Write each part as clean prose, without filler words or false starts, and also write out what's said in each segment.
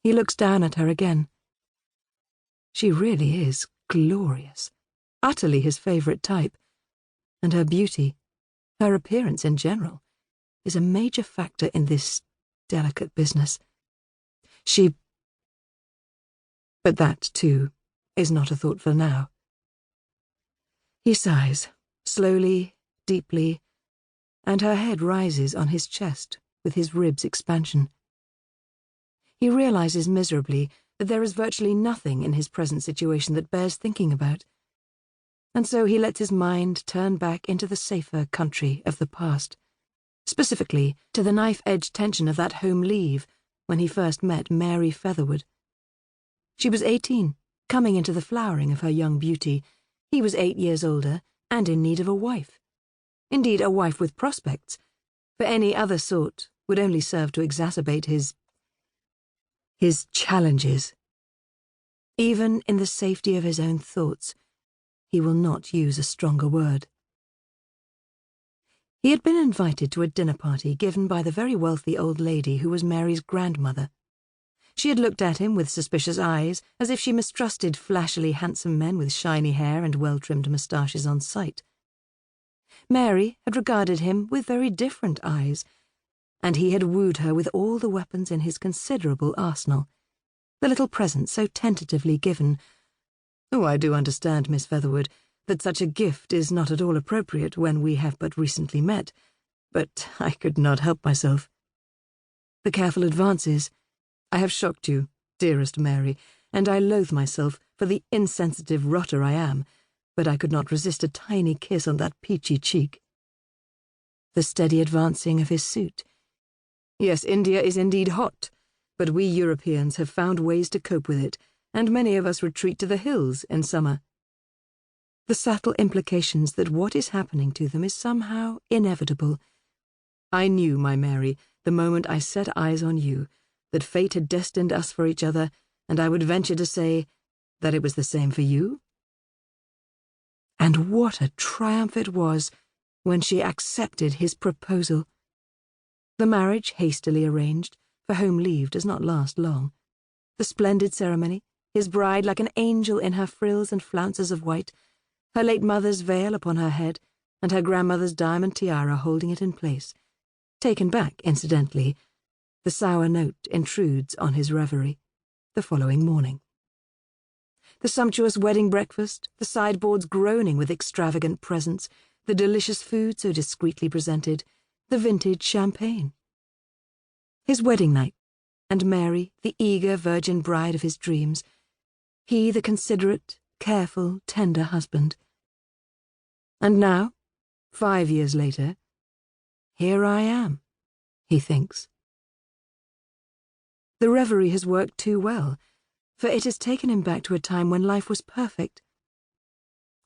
He looks down at her again. She really is glorious, utterly his favourite type, and her beauty, her appearance in general, is a major factor in this delicate business. But that, too, is not a thought for now. He sighs, slowly, deeply, and her head rises on his chest with his ribs' expansion. He realizes miserably that there is virtually nothing in his present situation that bears thinking about, and so he lets his mind turn back into the safer country of the past, specifically to the knife-edge tension of that home leave when he first met Mary Featherwood. She was 18, coming into the flowering of her young beauty. He was 8 years older and in need of a wife. Indeed, a wife with prospects, for any other sort would only serve to exacerbate his challenges. Even in the safety of his own thoughts, he will not use a stronger word. He had been invited to a dinner party given by the very wealthy old lady who was Mary's grandmother. She had looked at him with suspicious eyes, as if she mistrusted flashily handsome men with shiny hair and well-trimmed moustaches on sight. Mary had regarded him with very different eyes, and he had wooed her with all the weapons in his considerable arsenal, the little present so tentatively given. "Oh, I do understand, Miss Featherwood, that such a gift is not at all appropriate when we have but recently met, but I could not help myself." The careful advances. "I have shocked you, dearest Mary, and I loathe myself for the insensitive rotter I am, but I could not resist a tiny kiss on that peachy cheek." The steady advancing of his suit. "Yes, India is indeed hot, but we Europeans have found ways to cope with it, and many of us retreat to the hills in summer." The subtle implications that what is happening to them is somehow inevitable. "I knew, my Mary, the moment I set eyes on you, that fate had destined us for each other, and I would venture to say that it was the same for you." And what a triumph it was when she accepted his proposal. The marriage, hastily arranged, for home leave does not last long. The splendid ceremony, his bride like an angel in her frills and flounces of white, her late mother's veil upon her head, and her grandmother's diamond tiara holding it in place. Taken back, incidentally, the sour note intrudes on his reverie, the following morning. The sumptuous wedding breakfast, the sideboards groaning with extravagant presents, the delicious food so discreetly presented, the vintage champagne. His wedding night, and Mary, the eager virgin bride of his dreams, he the considerate, careful, tender husband. And now, 5 years later, here I am, he thinks. The reverie has worked too well, for it has taken him back to a time when life was perfect.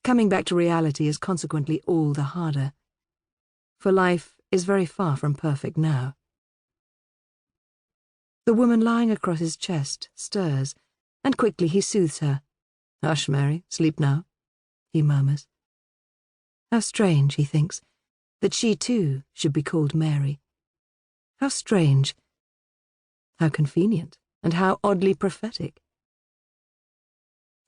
Coming back to reality is consequently all the harder, for life is very far from perfect now. The woman lying across his chest stirs, and quickly he soothes her. "Hush, Mary, sleep now," he murmurs. How strange, he thinks, that she too should be called Mary. How strange. How convenient, and how oddly prophetic.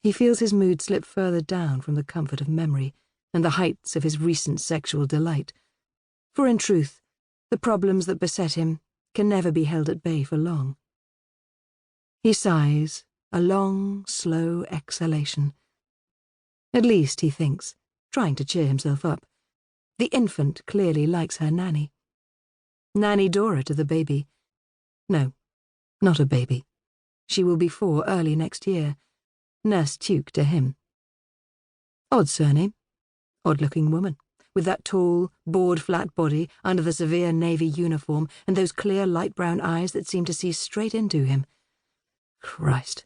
He feels his mood slip further down from the comfort of memory and the heights of his recent sexual delight, for in truth, the problems that beset him can never be held at bay for long. He sighs, a long, slow exhalation. At least, he thinks, trying to cheer himself up, the infant clearly likes her nanny. Nanny Dora to the baby. No, not a baby. She will be 4 early next year. Nurse Tuke to him. Odd surname. Odd-looking woman, with that tall, board-flat body under the severe navy uniform and those clear light brown eyes that seem to see straight into him. Christ,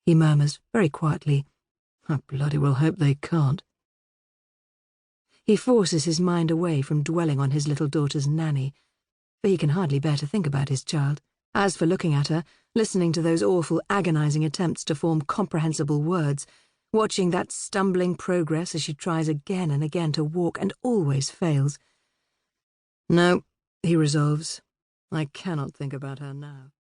he murmurs very quietly. I bloody well hope they can't. He forces his mind away from dwelling on his little daughter's nanny, for he can hardly bear to think about his child. As for looking at her, listening to those awful, agonizing attempts to form comprehensible words, watching that stumbling progress as she tries again and again to walk and always fails. No, he resolves, I cannot think about her now.